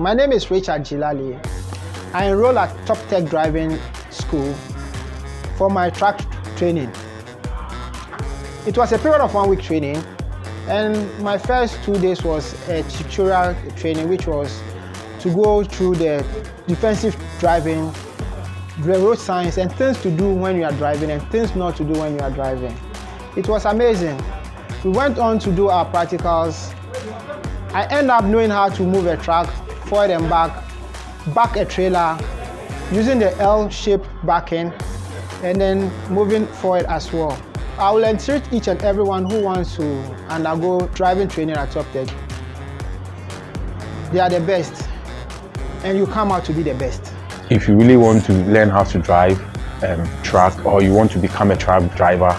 My name is Richard Jilali. I enrolled at Toptech Driving School for my truck training. It was a period of 1 week training, and my first 2 days was a tutorial training, which was to go through the defensive driving, the road signs, and things to do when you are driving and things not to do when you are driving. It was amazing. We went on to do our practicals. I ended up knowing how to move a truck forward and back a trailer, using the L-shaped backing, and then moving forward as well. I will entreat each and everyone who wants to undergo driving training at Toptech. They are the best, and you come out to be the best. If you really want to learn how to drive truck, or you want to become a truck driver,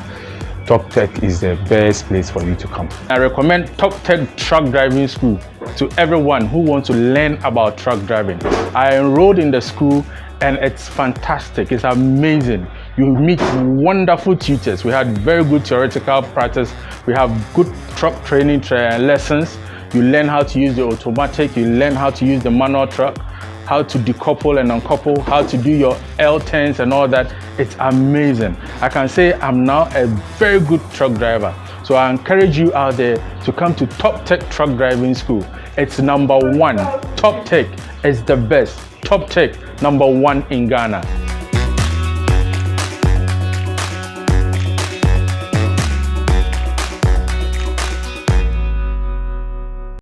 Toptech is the best place for you to come. I recommend Toptech Truck Driving School to everyone who wants to learn about truck driving. I enrolled in the school and it's fantastic. It's amazing. You meet wonderful tutors. We had very good theoretical practice. We have good truck training lessons. You learn how to use the automatic, you learn how to use the manual truck, how to decouple and uncouple, how to do your L-turns and all that. It's amazing. I can say I'm now a very good truck driver. So I encourage you out there to come to Toptech Truck Driving School. It's #1. Toptech is the best. Toptech #1 in Ghana.